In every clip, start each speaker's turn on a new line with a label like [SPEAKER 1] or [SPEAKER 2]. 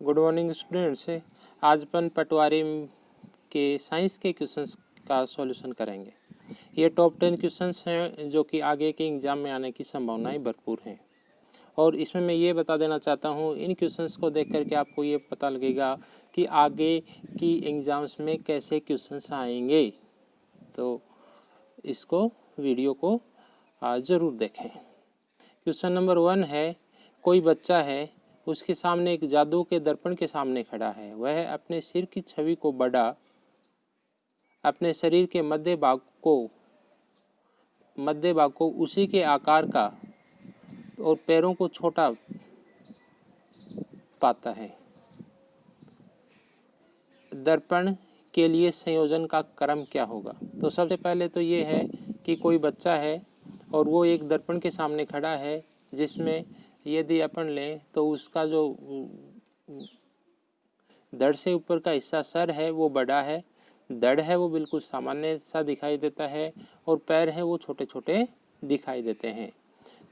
[SPEAKER 1] Good morning students. आज अपन पटवारी के science के क्वेश्चंस का सॉल्यूशन करेंगे। ये टॉप 10 क्वेश्चंस हैं जो कि आगे के एग्जाम में आने की संभावनाएं भरपूर हैं। और इसमें मैं ये बता देना चाहता हूँ, इन क्वेश्चंस को देख करके आपको ये पता लगेगा कि आगे की एग्जाम्स में कैसे क्वेश्चंस आएंगे। तो इसको वीडियो को ज़रूर देखें। क्वेश्चन नंबर 1 है, कोई बच्चा है, उसके सामने एक जादू के दर्पण के सामने खड़ा है। वह अपने सिर की छवि को बड़ा, अपने शरीर के मध्य भाग को उसी के आकार का और पैरों को छोटा पाता है। दर्पण के लिए संयोजन का क्रम क्या होगा? तो सबसे पहले तो ये है कि कोई बच्चा है और वो एक दर्पण के सामने खड़ा है, जिसमें यदि अपन लें तो उसका जो धड़ से ऊपर का हिस्सा सर है वो बड़ा है, धड़ है वो बिल्कुल सामान्य सा दिखाई देता है और पैर है वो छोटे छोटे दिखाई देते हैं।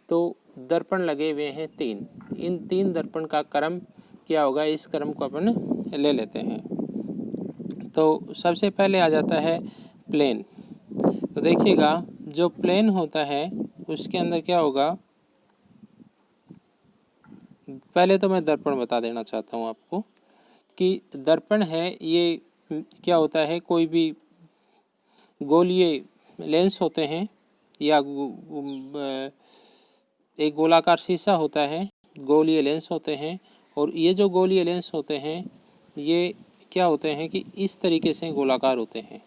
[SPEAKER 1] तो दर्पण लगे हुए हैं 3। इन 3 दर्पण का क्रम क्या होगा, इस क्रम को अपन ले लेते हैं। तो सबसे पहले आ जाता है प्लेन। तो देखिएगा, जो प्लेन होता है उसके अंदर क्या होगा, पहले तो मैं दर्पण बता देना चाहता हूँ आपको कि दर्पण है ये क्या होता है, कोई भी गोलीय लेंस होते हैं या एक गोलाकार शीशा होता है, गोलीय लेंस होते हैं। और ये जो गोलीय लेंस होते हैं ये क्या होते हैं कि इस तरीके से गोलाकार होते हैं।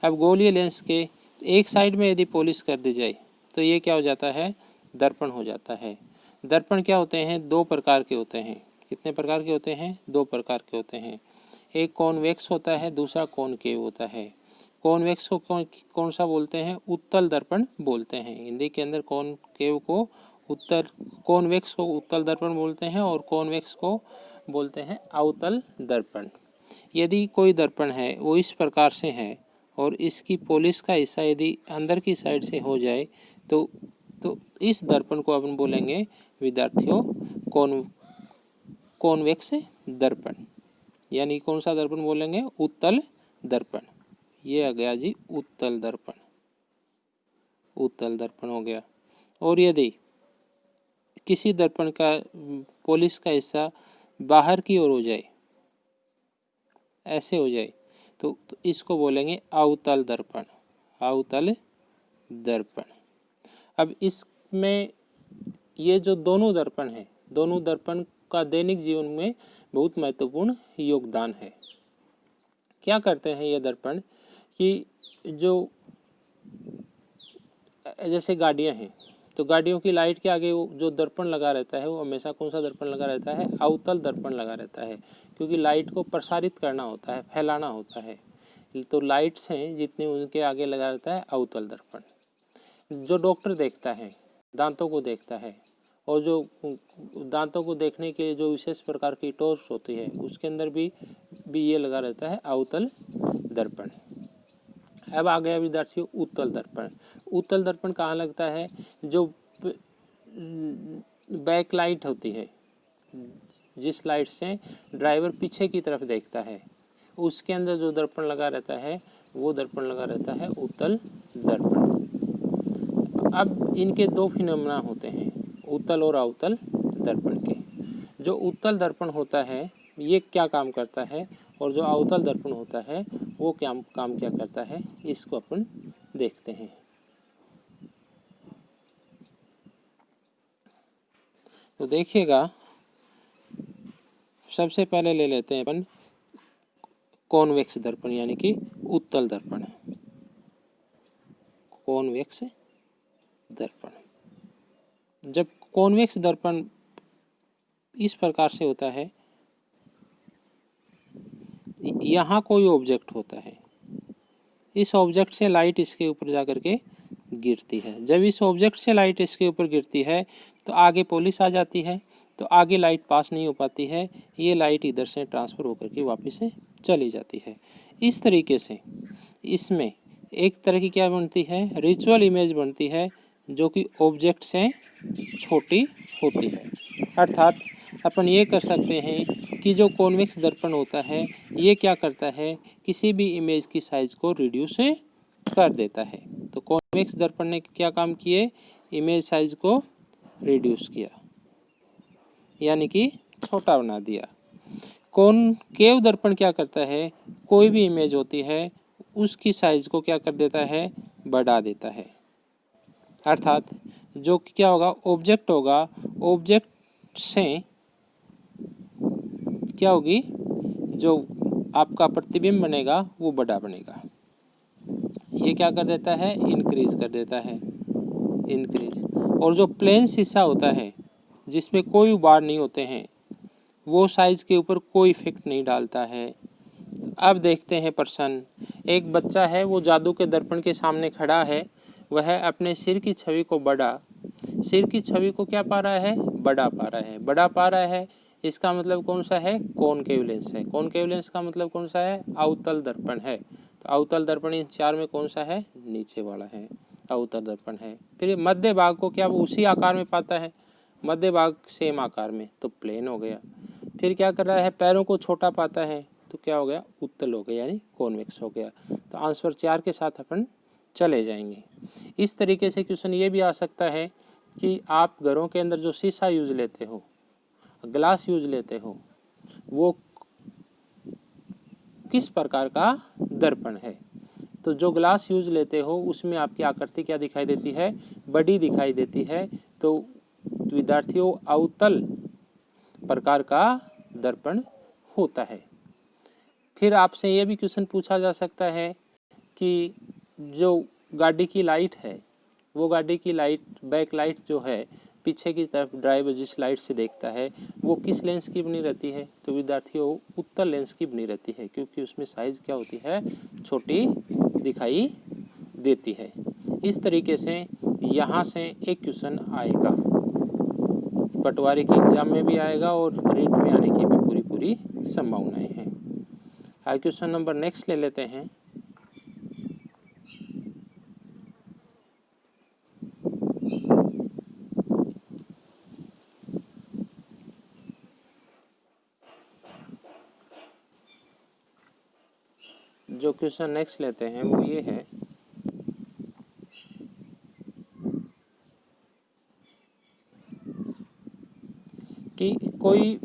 [SPEAKER 1] अब गोलीय लेंस के एक साइड में यदि पॉलिश कर दी जाए तो ये क्या हो जाता है, दर्पण हो जाता है। दर्पण क्या होते हैं, 2 प्रकार के होते हैं। कितने प्रकार के होते हैं? 2 प्रकार के होते हैं। एक कॉन्वेक्स होता है, दूसरा कॉनकेव होता है। कॉन्वेक्स को कौन सा बोलते हैं? उत्तल दर्पण बोलते हैं। हिंदी के अंदर कॉनकेव को कॉन्वेक्स को उत्तल दर्पण बोलते हैं और कॉन्वेक्स को बोलते हैं अवतल दर्पण। यदि कोई दर्पण है वो इस प्रकार से है और इसकी पॉलिश का हिस्सा यदि अंदर की साइड से हो जाए तो इस दर्पण को अपन बोलेंगे विद्यार्थियों कॉन्वेक्स दर्पण। यानी कौन सा दर्पण बोलेंगे? उत्तल दर्पण। ये आ गया जी उत्तल दर्पण, उत्तल दर्पण हो गया। और यदि किसी दर्पण का पॉलिश का हिस्सा बाहर की ओर हो जाए, ऐसे हो जाए, तो इसको बोलेंगे अवतल दर्पण, अवतल दर्पण। अब इसमें ये जो दोनों दर्पण हैं, दोनों दर्पण का दैनिक जीवन में बहुत महत्वपूर्ण योगदान है। क्या करते हैं ये दर्पण कि जो जैसे गाड़ियां हैं तो गाड़ियों की लाइट के आगे जो दर्पण लगा रहता है वो हमेशा कौन सा दर्पण लगा रहता है? अवतल दर्पण लगा रहता है, क्योंकि लाइट को प्रसारित करना होता है, फैलाना होता है। तो लाइट्स हैं जितनी उनके आगे लगा रहता है अवतल दर्पण। जो डॉक्टर देखता है, दांतों को देखता है, और जो दांतों को देखने के लिए जो विशेष प्रकार की टॉर्च होती है उसके अंदर भी ये लगा रहता है अवतल दर्पण। अब आ गया विद्यार्थियों उत्तल दर्पण। उत्तल दर्पण कहाँ लगता है? जो बैक लाइट होती है, जिस लाइट से ड्राइवर पीछे की तरफ देखता है, उसके अंदर जो दर्पण लगा रहता है वो दर्पण लगा रहता है उत्तल दर्पण। अब इनके 2 फिनोमेना होते हैं, उत्तल और अवतल दर्पण के। जो उत्तल दर्पण होता है ये क्या काम करता है और जो अवतल दर्पण होता है वो काम क्या करता है, इसको अपन देखते हैं। तो देखिएगा, सबसे पहले ले लेते हैं अपन कॉन्वेक्स दर्पण यानी कि उत्तल दर्पण। कॉन्वेक्स दर्पण, जब कॉन्वेक्स दर्पण इस प्रकार से होता है, यहाँ कोई ऑब्जेक्ट होता है, इस ऑब्जेक्ट से लाइट इसके ऊपर जाकर के गिरती है। जब इस ऑब्जेक्ट से लाइट इसके ऊपर गिरती है तो आगे पॉलिश आ जाती है, तो आगे लाइट पास नहीं हो पाती है, ये लाइट इधर से ट्रांसफ़र होकर के वापस से चली जाती है। इस तरीके से इसमें एक तरह की क्या बनती है, रिचुअल इमेज बनती है जो कि ऑब्जेक्ट से छोटी होती है। अर्थात अपन ये कर सकते हैं कि जो कॉन्वेक्स दर्पण होता है ये क्या करता है, किसी भी इमेज की साइज को रिड्यूस कर देता है। तो कॉन्वेक्स दर्पण ने क्या काम किए, इमेज साइज को रिड्यूस किया, यानी कि छोटा बना दिया। कॉनकेव दर्पण क्या करता है, कोई भी इमेज होती है उसकी साइज को क्या कर देता है, बढ़ा देता है। अर्थात जो क्या होगा, ऑब्जेक्ट होगा, ऑब्जेक्ट से क्या होगी, जो आपका प्रतिबिंब बनेगा वो बड़ा बनेगा। ये क्या कर देता है, इंक्रीज कर देता है, इंक्रीज। और जो प्लेन शीशा होता है जिसमें कोई उभार नहीं होते हैं, वो साइज के ऊपर कोई इफेक्ट नहीं डालता है। अब देखते हैं प्रश्न। एक बच्चा है, वो जादू के दर्पण के सामने खड़ा है, वह अपने सिर की छवि को सिर की छवि को क्या पा रहा है, बढ़ा पा रहा है, बढ़ा पा रहा है। इसका मतलब कौन सा है, कॉनकेव लेंस है। कॉनकेव लेंस का मतलब कौन सा है, अवतल दर्पण है। तो अवतल दर्पण इन चार में कौन सा है, नीचे वाला है, अवतल दर्पण है। फिर मध्य भाग को क्या वो उसी आकार में पाता है, मध्य भाग सेम आकार में, तो प्लेन हो गया। फिर क्या कर रहा है, पैरों को छोटा पाता है, तो क्या हो गया, उत्तल हो गया, यानी कॉन्वेक्स हो गया। तो आंसर 4 के साथ अपन चले जाएंगे। इस तरीके से क्वेश्चन ये भी आ सकता है कि आप घरों के अंदर जो शीशा यूज लेते हो, ग्लास यूज लेते हो, वो किस प्रकार का दर्पण है। तो जो ग्लास यूज लेते हो उसमें आपकी आकृति क्या दिखाई देती है, बड़ी दिखाई देती है। तो विद्यार्थियों, अवतल प्रकार का दर्पण होता है। फिर आपसे यह भी क्वेश्चन पूछा जा सकता है कि जो गाड़ी की लाइट है, वो गाड़ी की लाइट, बैक लाइट जो है, पीछे की तरफ ड्राइवर जिस लाइट से देखता है, वो किस लेंस की बनी रहती है। तो विद्यार्थियों, उत्तल लेंस की बनी रहती है, क्योंकि उसमें साइज क्या होती है, छोटी दिखाई देती है। इस तरीके से यहाँ से एक क्वेश्चन आएगा, पटवारी के एग्जाम में भी आएगा और रीट में आने की भी पूरी संभावनाएं हैं। आगे क्वेश्चन नंबर नेक्स्ट ले लेते हैं। जो क्वेश्चन नेक्स्ट लेते हैं वो ये है कि कोई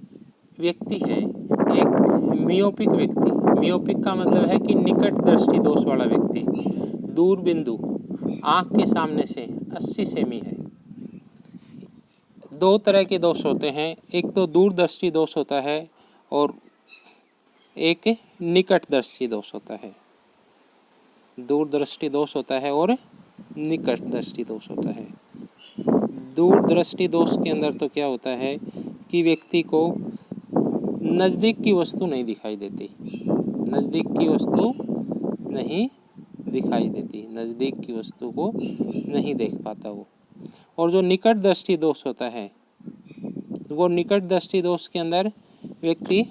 [SPEAKER 1] व्यक्ति है, एक मियोपिक व्यक्ति, मियोपिक का मतलब है कि निकट दृष्टि दोष वाला व्यक्ति, दूर बिंदु आंख के सामने से 80 सेमी है। दो तरह के दोष होते हैं, एक तो दूरदृष्टि दोष होता है और एक निकट दृष्टि दोष होता है। दूरदृष्टि दोष होता है और निकट दृष्टि दोष होता है। दूरदृष्टि दोष के अंदर तो क्या होता है कि व्यक्ति को नज़दीक की वस्तु नहीं दिखाई देती, नज़दीक की वस्तु नहीं दिखाई देती, नज़दीक की वस्तु को नहीं देख पाता वो। और जो निकट दृष्टि दोष होता है, वो निकट दृष्टि दोष के अंदर व्यक्ति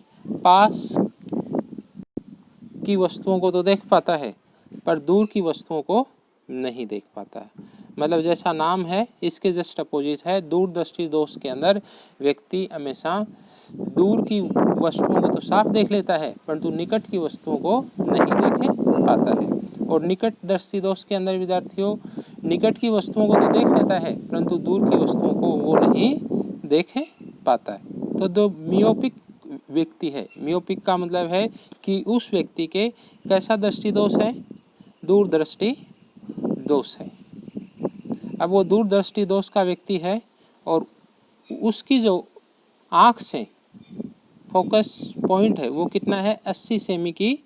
[SPEAKER 1] पास की वस्तुओं को तो देख पाता है, पर दूर की वस्तुओं को नहीं देख पाता है। मतलब जैसा नाम है इसके जस्ट अपोजिट है। दूरदृष्टि दोष के अंदर व्यक्ति हमेशा दूर की वस्तुओं को तो साफ देख लेता है, परंतु निकट की वस्तुओं को नहीं देख पाता है। और निकट दृष्टि दोष के अंदर विद्यार्थियों, निकट की वस्तुओं को तो देख लेता है, परंतु दूर की वस्तुओं को वो नहीं देख पाता है। तो जो मियोपिक व्यक्ति है, मियोपिक का मतलब है कि उस व्यक्ति के कैसा दृष्टि दोष है, दूरदृष्टि दोष है। अब वो दूरदृष्टि दोष का व्यक्ति है और उसकी जो आँख से फोकस पॉइंट है वो कितना है, 80 सेमी की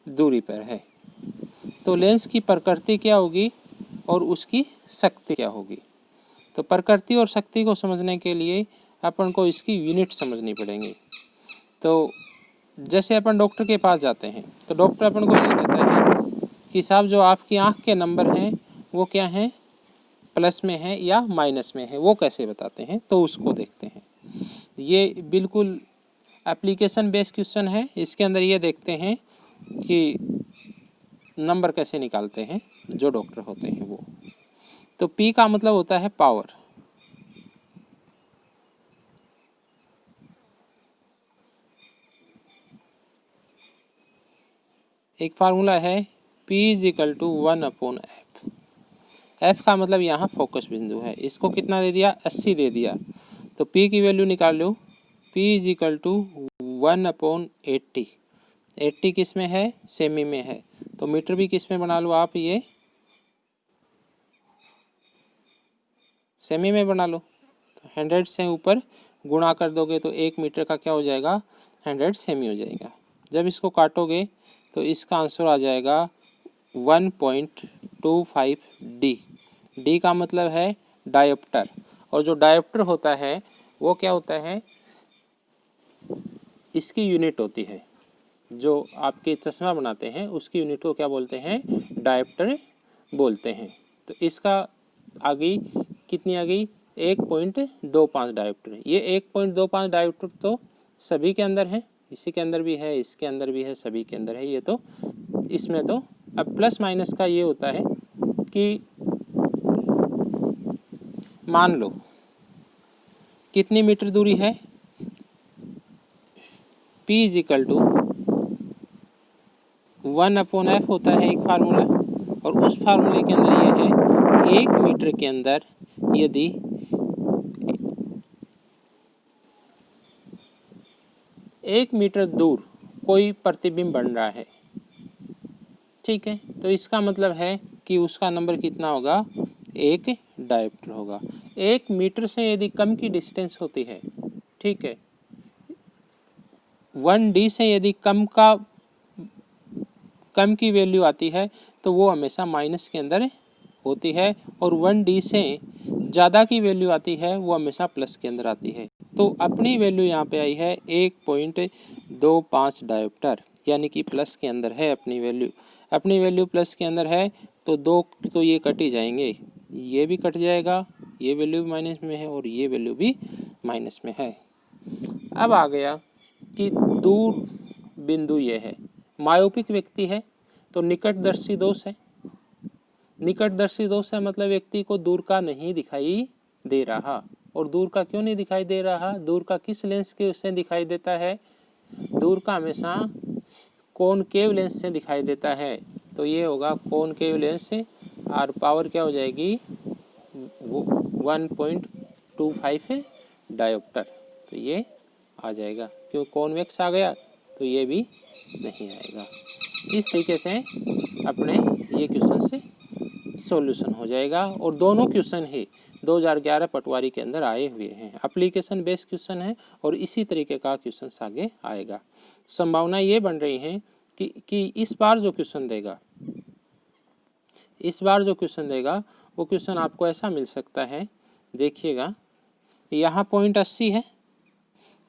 [SPEAKER 1] दूरी पर है। तो लेंस की प्रकृति क्या होगी और उसकी शक्ति क्या होगी। तो प्रकृति और शक्ति को समझने के लिए अपन को इसकी यूनिट समझनी पड़ेंगी। तो जैसे अपन डॉक्टर के पास जाते हैं तो डॉक्टर अपन को ये कहता है कि साहब जो आपकी आँख के नंबर हैं वो क्या हैं, प्लस में है या माइनस में है, वो कैसे बताते हैं, तो उसको देखते हैं। ये बिल्कुल एप्लीकेशन बेस्ड क्वेश्चन है। इसके अंदर ये देखते हैं कि नंबर कैसे निकालते हैं जो डॉक्टर होते हैं वो। तो पी का मतलब होता है पावर, एक फार्मूला है P is equal to 1/f। f का मतलब यहाँ फोकस बिंदु है, इसको कितना दे दिया 80 दे दिया, तो P की वैल्यू निकाल लो। P is equal to 1/80। 80 किस में है, सेमी में है, तो मीटर भी किस में बना लो आप, ये सेमी में बना लो। तो 100 से ऊपर गुणा कर दोगे तो 1 मीटर का क्या हो जाएगा, 100 सेमी हो जाएगा। जब इसको काटोगे तो इसका आंसर आ जाएगा 1.25 डी। डी का मतलब है डायोप्टर, और जो डायोप्टर होता है वो क्या होता है, इसकी यूनिट होती है, जो आपके चश्मा बनाते हैं उसकी यूनिट को क्या बोलते हैं, डायोप्टर बोलते हैं। तो इसका आ गई, कितनी आ गई, 1.25 डायोप्टर। ये 1.25 डायोप्टर तो सभी के अंदर है, इसी के अंदर भी है, इसके अंदर भी है, सभी के अंदर है। ये तो इसमें तो अब प्लस माइनस का ये होता है कि मान लो कितनी मीटर दूरी है, P is equal to 1/f होता है एक फार्मूला, और उस फार्मूले के अंदर ये है 1 मीटर के अंदर यदि 1 मीटर दूर कोई प्रतिबिंब बन रहा है, ठीक है, तो इसका मतलब है कि उसका नंबर कितना होगा, 1 डायोप्टर होगा। 1 मीटर से यदि कम की डिस्टेंस होती है, ठीक है, 1D से यदि कम की वैल्यू आती है तो वो हमेशा माइनस के अंदर होती है, और 1D से ज़्यादा की वैल्यू आती है वो हमेशा प्लस के अंदर आती है। तो अपनी वैल्यू यहाँ पे आई है 1.25 डायोप्टर, यानी कि प्लस के अंदर है अपनी वैल्यू। अपनी वैल्यू प्लस के अंदर है तो दो तो ये कट ही जाएंगे, ये भी कट जाएगा, ये वैल्यू भी माइनस में है और ये वैल्यू भी माइनस में है। अब आ गया कि दूर बिंदु ये है, मायोपिक व्यक्ति है तो निकटदर्शी दोष है। निकटदर्शी दोष है मतलब व्यक्ति को दूर का नहीं दिखाई दे रहा, और दूर का क्यों नहीं दिखाई दे रहा, दूर का किस लेंस के उससे दिखाई देता है, दूर का हमेशा कॉनकेव लेंस से दिखाई देता है, तो ये होगा कॉनकेव लेंस, और पावर क्या हो जाएगी 1.25 डायोप्टर, तो ये आ जाएगा। क्यों कॉन्वेक्स आ गया तो ये भी नहीं आएगा। इस तरीके से अपने ये क्वेश्चन से सॉल्यूशन हो जाएगा, और दोनों क्वेश्चन ही 2011 पटवारी के अंदर आए हुए हैं, एप्लीकेशन बेस्ड क्वेश्चन है, और इसी तरीके का क्वेश्चन आगे आएगा। संभावना ये बन रही है कि इस बार जो क्वेश्चन देगा वो क्वेश्चन आपको ऐसा मिल सकता है, देखिएगा यहाँ 0.80 है,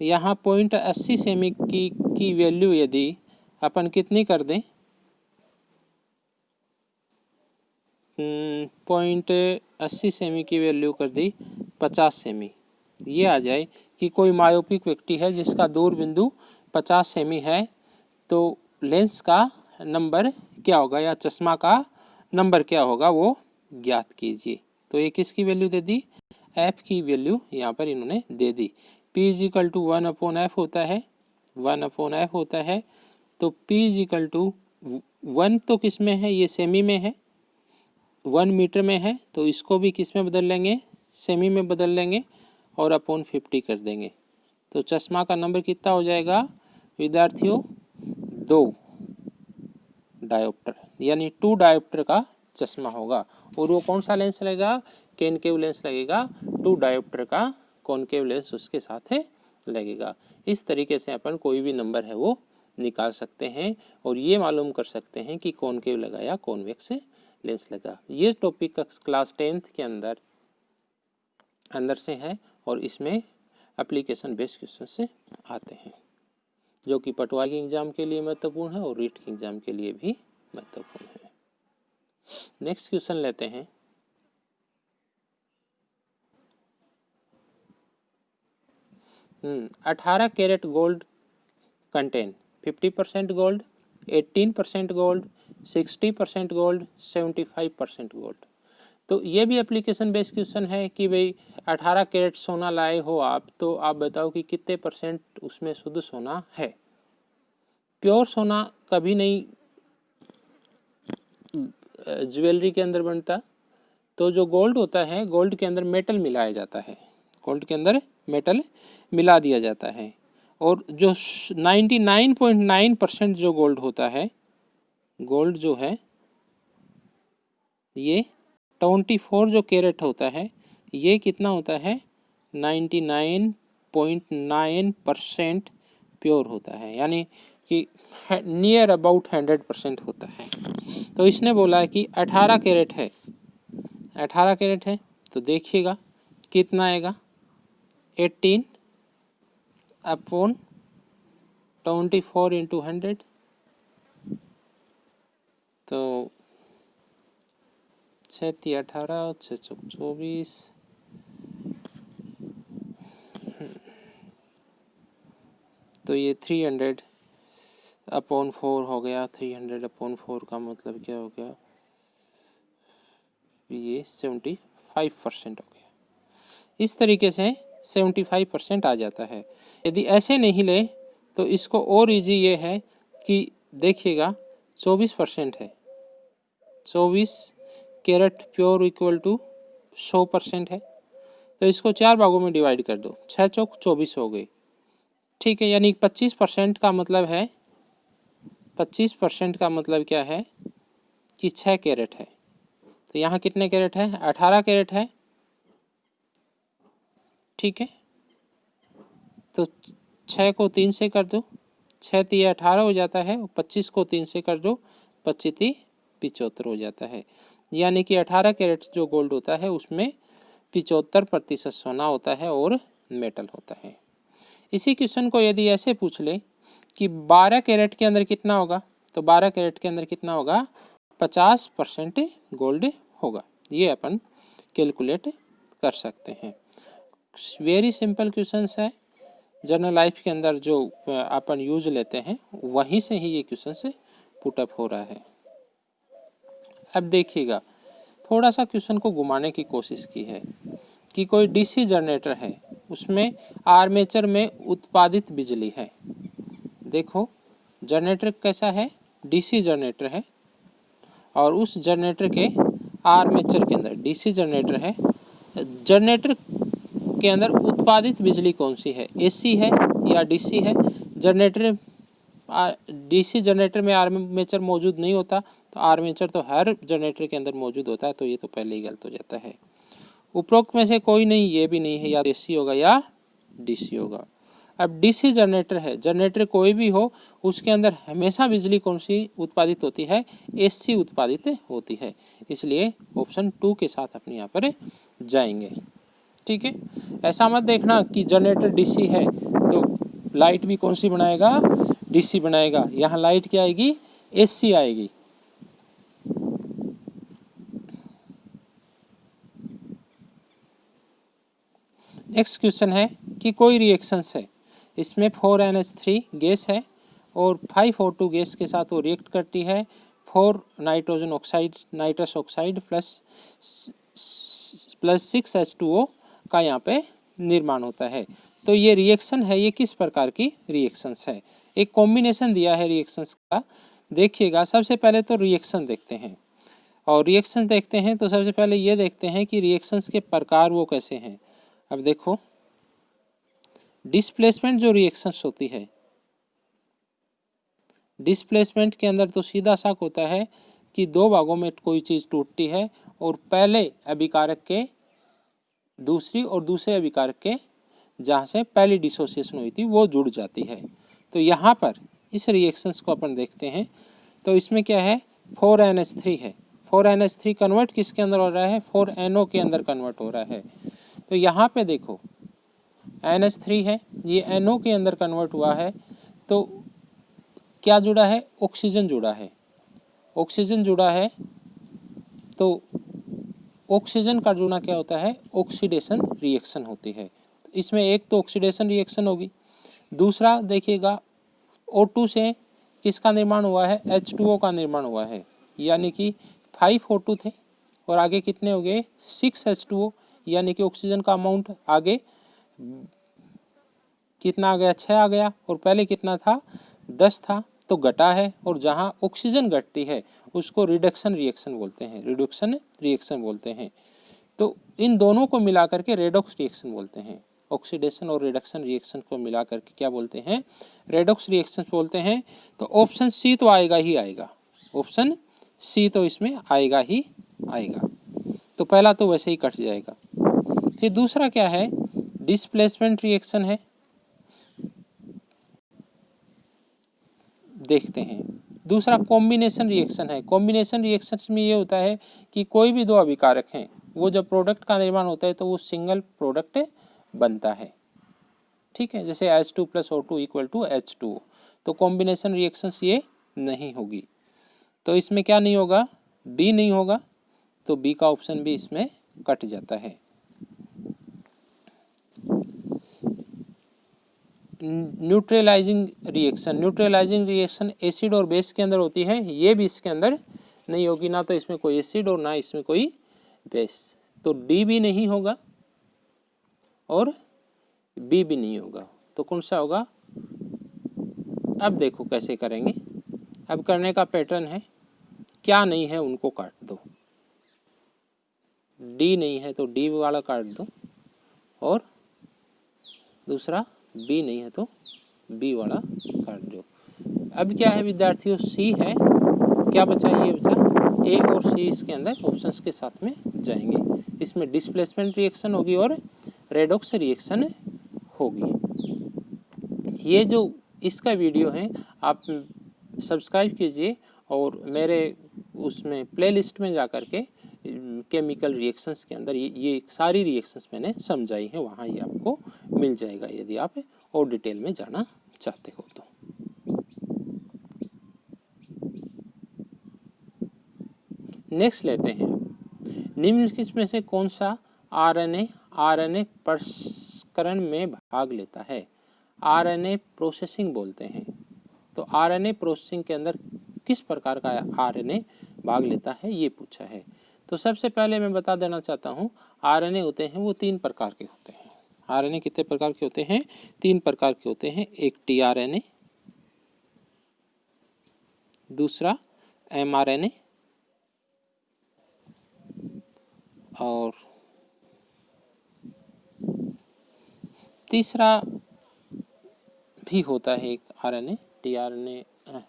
[SPEAKER 1] यहाँ 0.80 सेमी की वैल्यू यदि अपन कितनी कर दें, 0.80 सेमी की वैल्यू कर दी 50 सेमी, ये आ जाए कि कोई मायोपिक व्यक्ति है जिसका दूर बिंदु 50 सेमी है, तो लेंस का नंबर क्या होगा या चश्मा का नंबर क्या होगा वो ज्ञात कीजिए। तो ये किसकी वैल्यू दे दी, f की वैल्यू यहाँ पर इन्होंने दे दी। P is equal to 1/f होता है, 1/f होता है, तो P इज इक्वल टू 1 तो किस में है, ये सेमी में है, 1 मीटर में है, तो इसको भी किस में बदल लेंगे, सेमी में बदल लेंगे, और अपॉन 50 कर देंगे, तो चश्मा का नंबर कितना हो जाएगा विद्यार्थियों, 2 डायोप्टर, यानी 2 डायोप्टर का चश्मा होगा। और वो कौन सा लेंस लगेगा, कॉनकेव लेंस लगेगा, 2 डायोप्टर का कॉनकेव लेंस उसके साथ है लगेगा। इस तरीके से अपन कोई भी नंबर है वो निकाल सकते हैं, और ये मालूम कर सकते हैं कि कॉनकेव लगा या कॉन्वेक्स लेंस लगा। ये टॉपिक क्लास 10th के अंदर से है, और इसमें एप्लीकेशन बेस्ड क्वेश्चन से आते हैं, जो कि पटवारी के एग्जाम के लिए महत्वपूर्ण है और रीट के एग्जाम के लिए भी महत्वपूर्ण है। नेक्स्ट क्वेश्चन लेते हैं। Hmm 18 carat gold contain 50% gold, 18% gold, 60% gold, 75% gold. तो ये भी एप्लीकेशन बेस्ड क्वेश्चन है कि भाई 18 कैरेट सोना लाए हो आप, तो आप बताओ कि कितने % उसमें शुद्ध सोना है। प्योर सोना कभी नहीं ज्वेलरी के अंदर बनता, तो जो गोल्ड होता है, गोल्ड के अंदर मेटल मिलाया जाता है, गोल्ड के अंदर मेटल मिला दिया जाता है। और जो 99.9% जो गोल्ड होता है, गोल्ड जो है ये 24 जो कैरेट होता है, ये कितना होता है, 99.9% प्योर होता है, यानी कि नियर अबाउट 100% होता है। तो इसने बोला है कि 18 कैरेट है, 18 कैरेट है, तो देखिएगा कितना आएगा, 18/24 इंटू 100, तो 6 18 6 24, तो ये 300/4 हो गया। 300/4 का मतलब क्या हो गया, ये 75% हो गया। इस तरीके से 75% आ जाता है। यदि ऐसे नहीं ले तो इसको और इजी ये है कि देखिएगा 24% है, 24 कैरेट प्योर इक्वल टू 100% है, तो इसको 4 भागों में डिवाइड कर दो, 6 चौक 24 हो गए, ठीक है। यानी 25% का मतलब है, 25% का मतलब क्या है कि 6 कैरेट है। तो यहाँ कितने कैरेट है, 18 कैरेट है, ठीक है। तो 6 को 3 से कर दो, 6 3 18 हो जाता है, 25 को 3 से कर दो, 25 3 75 हो जाता है। यानी कि 18 कैरेट जो गोल्ड होता है उसमें 75% सोना होता है और मेटल होता है। इसी क्वेश्चन को यदि ऐसे पूछ ले कि 12 कैरेट के अंदर कितना होगा, तो 12 कैरेट के अंदर कितना होगा, 50% गोल्ड होगा। ये अपन कैलकुलेट कर सकते हैं। वेरी सिंपल क्वेश्चंस है, जनरल लाइफ के अंदर जो अपन यूज लेते हैं वहीं से ही ये क्वेश्चन से पुटअप हो रहा है। अब देखिएगा, थोड़ा सा क्वेश्चन को घुमाने की कोशिश की है कि कोई डीसी जनरेटर है, उसमें आर्मेचर में उत्पादित बिजली है। देखो जनरेटर कैसा है, डीसी जनरेटर है, और उस जनरेटर के आर्मेचर के अंदर डीसी जनरेटर है, जनरेटर के अंदर उत्पादित बिजली कौन सी है, एसी है या डीसी है। जनरेटर डीसी जनरेटर में आर्मेचर मौजूद नहीं होता, तो आर्मेचर तो हर जनरेटर के अंदर मौजूद होता है, तो ये तो पहले ही गलत हो जाता है। उपरोक्त में से कोई नहीं, ये भी नहीं है, या एसी होगा या डीसी होगा। अब डीसी जनरेटर है, जनरेटर कोई भी हो उसके अंदर हमेशा बिजली कौन सी उत्पादित होती है, एसी उत्पादित होती है, इसलिए ऑप्शन 2 के साथ अपने यहाँ पर जाएंगे, ठीक है। ऐसा मत देखना कि जनरेटर डीसी है तो लाइट भी कौन सी बनाएगा, डीसी बनाएगा। यहाँ लाइट क्या आएगी, एसी आएगी। नेक्स्ट क्वेश्चन है कि कोई रिएक्शंस है, इसमें 4NH3 गैस है और 5O2 गैस के साथ वो रिएक्ट करती है, 4 nitrogen oxide nitrous oxide plus 6H2O का यहाँ पे निर्माण होता है। तो ये रिएक्शन है, ये किस प्रकार की रिएक्शंस है। एक कॉम्बिनेशन दिया है रिएक्शंस का, देखिएगा। सबसे पहले तो रिएक्शन देखते हैं, और रिएक्शन देखते हैं तो सबसे पहले ये देखते हैं कि रिएक्शंस के प्रकार वो कैसे हैं। अब देखो डिस्प्लेसमेंट जो रिएक्शंस होती है, डिस्प्लेसमेंट के अंदर तो सीधा सा होता है कि 2 भागों में कोई चीज़ टूटती है और पहले अभिकारक के दूसरी और दूसरे अभिकारक के जहाँ से पहली डिसोसिएशन हुई थी वो जुड़ जाती है। तो यहाँ पर इस रिएक्शंस को अपन देखते हैं, तो इसमें क्या है, 4NH3 है, 4NH3 कन्वर्ट किसके अंदर हो रहा है, 4NO के अंदर कन्वर्ट हो रहा है। तो यहाँ पे देखो NH3 है, ये NO के अंदर कन्वर्ट हुआ है, तो क्या जुड़ा है, ऑक्सीजन जुड़ा है, ऑक्सीजन जुड़ा है। तो ऑक्सीजन का जुड़ना क्या होता है, ऑक्सीडेशन रिएक्शन होती है। इसमें एक तो ऑक्सीडेशन रिएक्शन होगी, दूसरा देखिएगा O2 से किसका निर्माण हुआ है, H2O का निर्माण हुआ है, यानी कि 5O2 थे और आगे कितने हो गए, 6H2O, यानी कि ऑक्सीजन का अमाउंट आगे कितना आ गया, 6 आ गया, और पहले कितना था, 10 था। तो घटा है, और जहाँ ऑक्सीजन घटती है उसको रिडक्शन रिएक्शन बोलते हैं, रिडक्शन रिएक्शन बोलते हैं। तो इन दोनों को मिला करके रेडॉक्स रिएक्शन बोलते हैं। ऑक्सीडेशन और रिडक्शन रिएक्शन को मिला करके क्या बोलते हैं? रेडॉक्स रिएक्शन बोलते हैं। तो ऑप्शन सी तो आएगा ही आएगा, ऑप्शन सी तो इसमें आएगा ही आएगा। तो पहला तो वैसे ही कट जाएगा। फिर दूसरा क्या है? डिस्प्लेसमेंट रिएक्शन है, देखते हैं। दूसरा कॉम्बिनेशन रिएक्शन है। कॉम्बिनेशन रिएक्शन में ये होता है कि कोई भी दो अभिकारक हैं, वो जब प्रोडक्ट का निर्माण होता है तो वो सिंगल प्रोडक्ट बनता है, ठीक है। जैसे H2 + O2 = H2O। तो कॉम्बिनेशन रिएक्शंस ये नहीं होगी। तो इसमें क्या नहीं होगा? डी नहीं होगा, तो बी का ऑप्शन भी इसमें कट जाता है। Neutralising reaction, neutralising reaction acid और बेस के अंदर होती है, ये भी इसके अंदर नहीं होगी। ना तो इसमें कोई एसिड और ना इसमें कोई बेस, तो डी भी नहीं होगा और बी भी नहीं होगा। तो कौन सा होगा? अब देखो कैसे करेंगे। अब करने का पैटर्न है, क्या नहीं है उनको काट दो। डी नहीं है तो डी वाला काट दो, और दूसरा बी नहीं है तो बी वाला काट दो। अब क्या है विद्यार्थियों? सी है, क्या बचा? ये बचा ए और सी, इसके अंदर ऑप्शंस के साथ में जाएंगे। इसमें डिस्प्लेसमेंट रिएक्शन होगी और रेडॉक्स रिएक्शन होगी। ये जो इसका वीडियो है आप सब्सक्राइब कीजिए, और मेरे उसमें प्लेलिस्ट में जा कर के केमिकल रिएक्शंस के अंदर ये सारी रिएक्शंस मैंने समझाई हैं, वहाँ ये आपको मिल जाएगा यदि आप और डिटेल में जाना चाहते हो तो। नेक्स्ट लेते हैं, निम्नलिखित में से कौन सा आरएनए प्रसंस्करण में भाग लेता है? आरएनए प्रोसेसिंग बोलते हैं। तो आरएनए प्रोसेसिंग के अंदर किस प्रकार का आरएनए भाग लेता है, ये पूछा है। तो सबसे पहले मैं बता देना चाहता हूँ, आरएनए होते हैं वो 3 प्रकार के होते हैं। आरएनए कितने प्रकार के होते हैं? 3 प्रकार के होते हैं। एक टीआरएनए, दूसरा एमआरएनए, और तीसरा भी होता है एक आरएनए, टीआरएनए।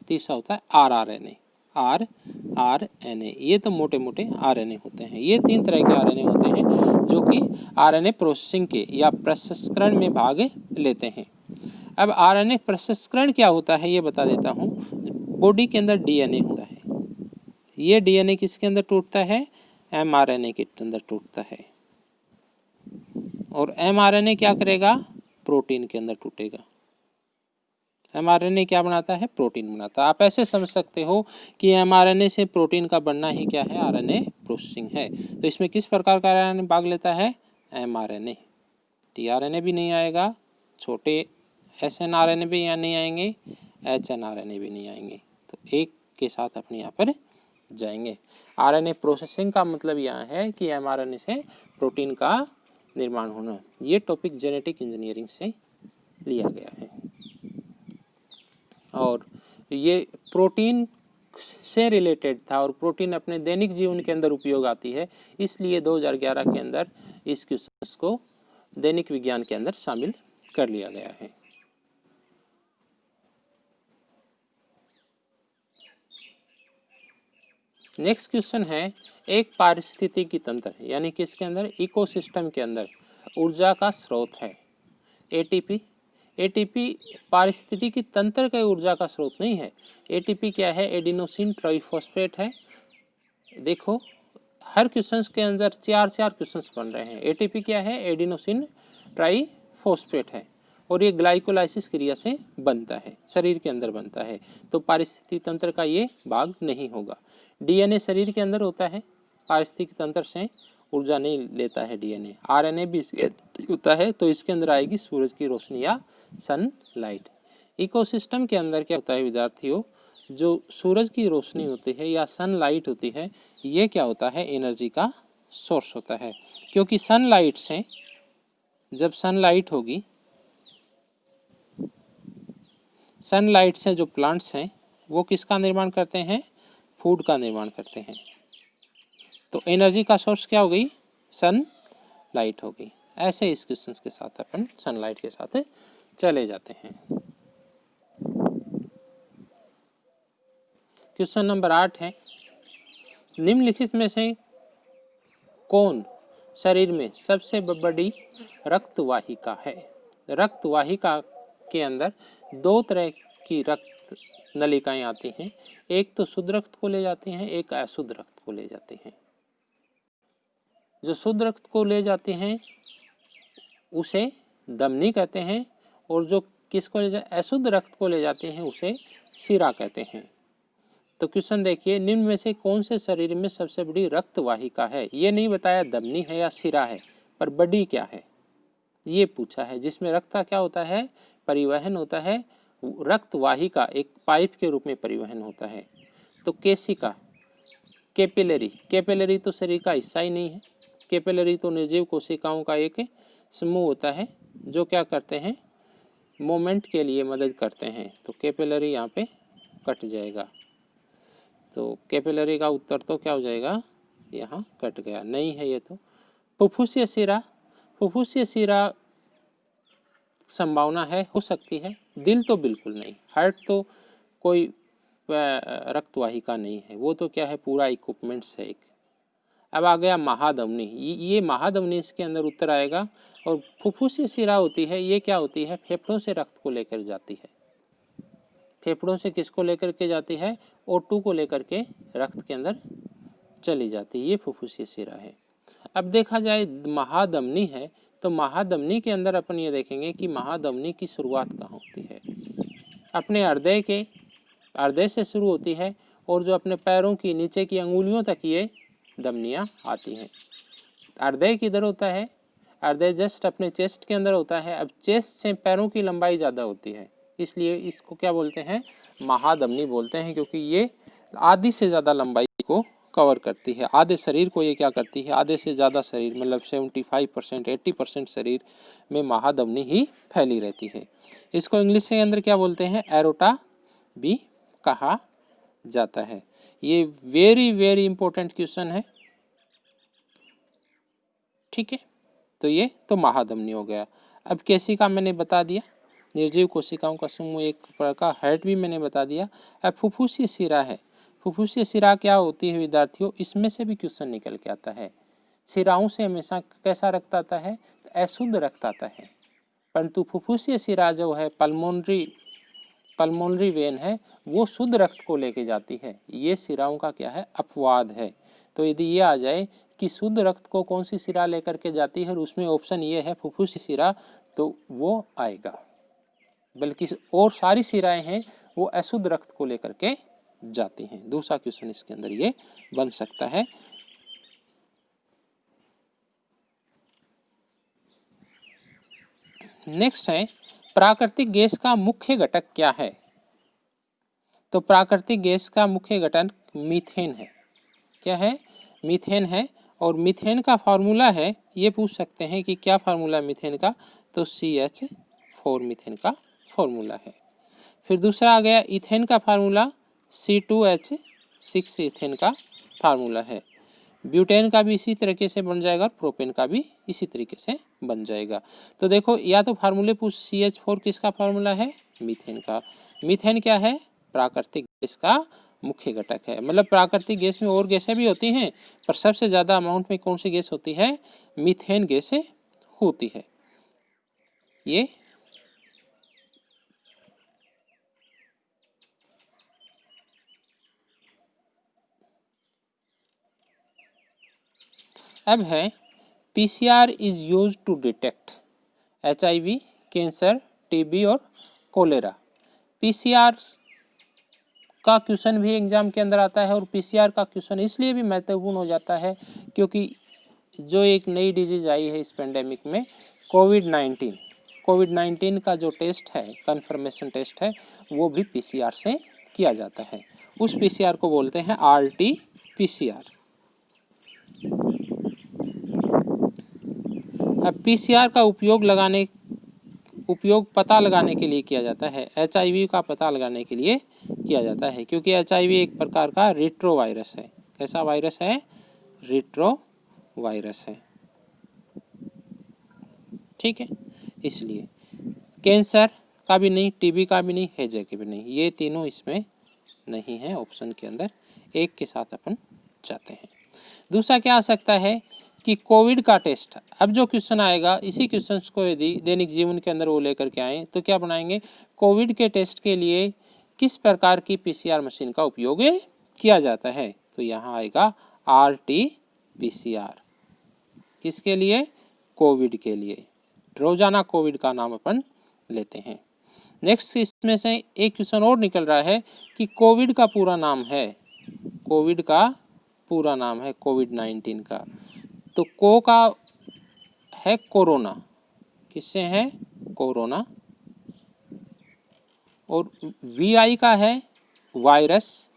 [SPEAKER 1] तीसरा होता है आरआरएनए, आरआरएनए। ये तो मोटे मोटे आरएनए होते हैं। ये 3 तरह के आरएनए होते हैं जो कि आरएनए प्रोसेसिंग के या प्रसंस्करण में भाग लेते हैं। अब आरएनए प्रसंस्करण क्या होता है ये बता देता हूँ। बॉडी के अंदर डीएनए होता है, ये डीएनए किसके अंदर टूटता है? एमआरएनए के अंदर टूटता है। और एमआरएनए क्या करेगा? प्रोटीन के अंदर टूटेगा। एमआरएनए क्या बनाता है? प्रोटीन बनाता है। आप ऐसे समझ सकते हो कि एमआरएनए से प्रोटीन का बनना ही क्या है? आरएनए प्रोसेसिंग है। तो इसमें किस प्रकार का आरएनए भाग लेता है? एमआरएनए। टीआरएनए भी नहीं आएगा, छोटे एसएनआरएनए भी यहाँ नहीं आएंगे, एचएनआरएनए भी नहीं आएंगे। तो एक के साथ अपने यहाँ पर जाएंगे। आरएनए प्रोसेसिंग का मतलब यहाँ है कि एमआरएनए से प्रोटीन का निर्माण होना। ये टॉपिक जेनेटिक इंजीनियरिंग से लिया गया है, और ये प्रोटीन से रिलेटेड था, और प्रोटीन अपने दैनिक जीवन के अंदर उपयोग आती है, इसलिए 2011 के अंदर इस क्वेश्चन को दैनिक विज्ञान के अंदर शामिल कर लिया गया है। नेक्स्ट क्वेश्चन है, एक पारिस्थितिकी तंत्र यानी कि इसके अंदर इकोसिस्टम के अंदर ऊर्जा का स्रोत है एटीपी। एटीपी पारिस्थितिकी तंत्र का ऊर्जा का स्रोत नहीं है। एटीपी क्या है? एडिनोसिन ट्राइफॉस्फेट है। देखो हर क्वेश्चंस के अंदर 4 क्वेश्चंस बन रहे हैं। एटीपी क्या है? एडिनोसिन ट्राइफॉस्फेट है, और ये ग्लाइकोलाइसिस क्रिया से बनता है, शरीर के अंदर बनता है। तो पारिस्थितिकी तंत्र का ये भाग नहीं होगा। डीएनए शरीर के अंदर होता है, पारिस्थितिकी तंत्र से ऊर्जा नहीं लेता है डीएनए। आरएनए भी इसके होता है, तो इसके अंदर आएगी सूरज की रोशनी या सनलाइट। इकोसिस्टम के अंदर क्या होता है विद्यार्थियों? जो सूरज की रोशनी होती है या सनलाइट होती है, ये क्या होता है? एनर्जी का सोर्स होता है। क्योंकि सनलाइट से, जब सनलाइट होगी, सनलाइट से जो प्लांट्स हैं वो किसका निर्माण करते हैं? फूड का निर्माण करते हैं। तो एनर्जी का सोर्स क्या हो गई? सनलाइट हो गई। ऐसे इस क्वेश्चन के साथ अपन सनलाइट के साथ चले जाते हैं। क्वेश्चन नंबर 8 है, निम्नलिखित में से कौन शरीर में सबसे बड़ी रक्त वाहिका है? रक्त वाहिका के अंदर दो तरह की रक्त नलिकाएं आती हैं, एक तो शुद्ध रक्त को ले जाती हैं, एक अशुद्ध रक्त को ले जाती हैं। जो शुद्ध रक्त को ले जाते हैं उसे धमनी कहते हैं, और जो किसको ले जाते, अशुद्ध रक्त को ले जाते हैं, उसे शिरा कहते हैं। तो क्वेश्चन देखिए, निम्न में से कौन से शरीर में सबसे बड़ी रक्त वाहिका है? ये नहीं बताया धमनी है या शिरा है, पर बड़ी क्या है ये पूछा है, जिसमें रक्त का क्या होता है? परिवहन होता है। रक्त वाहिका एक पाइप के रूप में परिवहन होता है। तो केशिका, कैपिलरी, कैपिलरी तो शरीर का हिस्सा ही नहीं है। कैपिलरी तो निर्जीव कोशिकाओं का एक समूह होता है जो क्या करते हैं? मूवमेंट के लिए मदद करते हैं। तो कैपिलरी यहाँ पे कट जाएगा। तो कैपिलरी का उत्तर तो क्या हो जाएगा? यहाँ कट गया, नहीं है ये तो। फुफ्फुसीय शिरा, फुफ्फुसीय शिरा संभावना है, हो सकती है। दिल तो बिल्कुल नहीं, हार्ट तो कोई रक्तवाहिका नहीं है, वो तो क्या है? पूरा इक्विपमेंट्स है एक। अब आ गया महाधमनी, ये महाधमनी इसके अंदर उत्तर आएगा। और फुफ्फुसीय शिरा होती है, ये क्या होती है? फेफड़ों से रक्त को लेकर जाती है। फेफड़ों से किसको लेकर के जाती है? O2 को लेकर के रक्त के अंदर चली जाती है, ये फुफ्फुसीय शिरा है। अब देखा जाए महाधमनी है, तो महाधमनी के अंदर अपन ये देखेंगे कि महाधमनी की शुरुआत कहाँ होती है? अपने हृदय से शुरू होती है, और जो अपने पैरों की नीचे की अंगुलियों तक ये धमनियाँ आती हैं। हृदय किधर होता है? हृदय जस्ट अपने चेस्ट के अंदर होता है। अब चेस्ट से पैरों की लंबाई ज़्यादा होती है, इसलिए इसको क्या बोलते हैं? महाधमनी बोलते हैं, क्योंकि ये आधी से ज़्यादा लंबाई को कवर करती है। आधे शरीर को ये क्या करती है? आधे से ज़्यादा शरीर, मतलब 75% 80% शरीर में महाधमनी ही फैली रहती है। इसको इंग्लिश के अंदर क्या बोलते हैं? एरोटा भी कहा जाता है। ये वेरी वेरी इंपॉर्टेंट क्वेश्चन है, ठीक है। तो ये तो महाधमनी हो गया। अब केशिका मैंने बता दिया, निर्जीव कोशिकाओं का समूह एक प्रकार का, हार्ट भी मैंने बता दिया। अब फुफ्फुसीय शिरा है। फुफ्फुसीय शिरा क्या होती है विद्यार्थियों? इसमें से भी क्वेश्चन निकल के आता है। शिराओं से हमेशा कैसा रक्त आता है? तो अशुद्ध रक्त आता है। परंतु फुफ्फुसीय शिरा जो है, पल्मोनरी वेन है, वो शुद्ध रक्त को लेके जाती है। ये शिराओं का क्या है? अपवाद है। तो यदि ये आ जाए कि शुद्ध रक्त को कौन सी शिरा लेकर के जाती है, और उसमें ऑप्शन ये है फुफ्फुसीय शिरा, तो वो आएगा। बल्कि और सारी शिराएं हैं वो अशुद्ध रक्त को लेकर के जाती हैं। दूसरा क्वेश्चन इसके अंदर ये बन सकता है। नेक्स्ट है, प्राकृतिक गैस का मुख्य घटक क्या है? तो प्राकृतिक गैस का मुख्य घटक मीथेन है। क्या है? मीथेन है। और मीथेन का फार्मूला है, ये पूछ सकते हैं कि क्या फार्मूला है मीथेन का? तो CH4 मीथेन का फार्मूला है। फिर दूसरा आ गया इथेन का फार्मूला, C2H6 इथेन का फार्मूला है। ब्यूटेन का भी इसी तरीके से बन जाएगा, और प्रोपेन का भी इसी तरीके से बन जाएगा। तो देखो, या तो फार्मूले पूछ, CH4 किसका फार्मूला है? मीथेन का। मीथेन क्या है? प्राकृतिक गैस का मुख्य घटक है। मतलब प्राकृतिक गैस में और गैसें भी होती हैं, पर सबसे ज़्यादा अमाउंट में कौन सी गैस होती है? मीथेन गैस होती है। ये अब है, PCR is use to detect HIV, cancer, TB और कोलेरा। PCR का क्वेश्चन भी एग्जाम के अंदर आता है, और PCR का क्वेश्चन इसलिए भी महत्वपूर्ण हो जाता है क्योंकि जो एक नई डिजीज आई है इस पेंडेमिक में, कोविड-19 का जो टेस्ट है, कन्फर्मेशन टेस्ट है, वो भी PCR से किया जाता है। उस PCR को बोलते हैं RT-PCR। अब PCR का उपयोग लगाने उपयोग पता लगाने के लिए किया जाता है, HIV का पता लगाने के लिए किया जाता है, क्योंकि HIV एक प्रकार का रेट्रो वायरस है। कैसा वायरस है? रेट्रो वायरस है। ठीक है, इसलिए कैंसर का भी नहीं, टीबी का भी नहीं, हैजे के भी नहीं, ये तीनों इसमें नहीं है ऑप्शन के अंदर, एक के साथ अपन जाते हैं। दूसरा क्या आ सकता है कि कोविड का टेस्ट। अब जो क्वेश्चन आएगा इसी क्वेश्चन को यदि दैनिक जीवन के अंदर वो लेकर के आए तो क्या बनाएंगे, कोविड के टेस्ट के लिए किस प्रकार की PCR मशीन का उपयोग किया जाता है, तो यहाँ आएगा RT-PCR। किसके लिए? कोविड के लिए। रोजाना कोविड का नाम अपन लेते हैं। नेक्स्ट इसमें से एक क्वेश्चन और निकल रहा है कि कोविड का पूरा नाम है, कोविड का पूरा नाम है कोविड-19 का, तो को का है कोरोना, किससे है? कोरोना, और VI का है वायरस,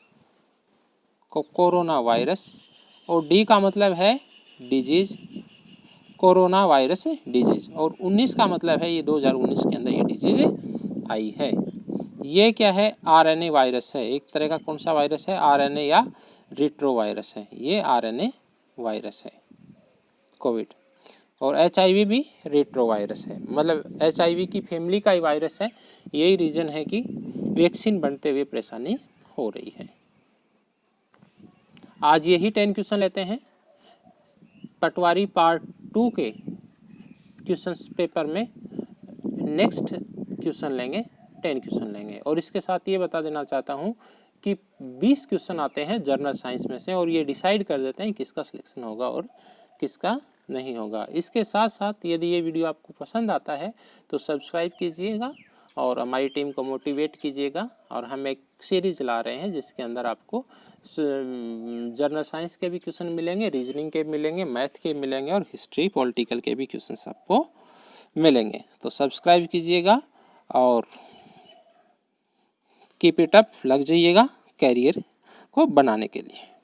[SPEAKER 1] कोरोना वायरस, और D का मतलब है डिजीज, कोरोना वायरस डिजीज, और 19 का मतलब है ये 2019 के अंदर ये डिजीज आई है। ये क्या है? RNA वायरस है, एक तरह का कौन सा वायरस है? RNA या रेट्रो वायरस है, ये RNA वायरस है कोविड। और HIV भी रेट्रो वायरस है, मतलब HIV की फैमिली का ही वायरस है। यही रीज़न है कि वैक्सीन बनते हुए परेशानी हो रही है। आज यही 10 क्वेश्चन लेते हैं। पटवारी पार्ट 2 के क्वेश्चंस पेपर में नेक्स्ट क्वेश्चन लेंगे, 10 क्वेश्चन लेंगे। और इसके साथ ये बता देना चाहता हूँ कि 20 क्वेश्चन आते हैं जर्नल साइंस में से, और ये डिसाइड कर देते हैं किसका सिलेक्शन होगा और किसका नहीं होगा। इसके साथ साथ यदि ये वीडियो आपको पसंद आता है तो सब्सक्राइब कीजिएगा और हमारी टीम को मोटिवेट कीजिएगा। और हम एक सीरीज ला रहे हैं जिसके अंदर आपको जर्नल साइंस के भी क्वेश्चन मिलेंगे, रीजनिंग के मिलेंगे, मैथ के मिलेंगे, और हिस्ट्री पॉलिटिकल के भी क्वेश्चन आपको मिलेंगे। तो सब्सक्राइब कीजिएगा और कीप इट अप, लग जाइएगा कैरियर को बनाने के लिए।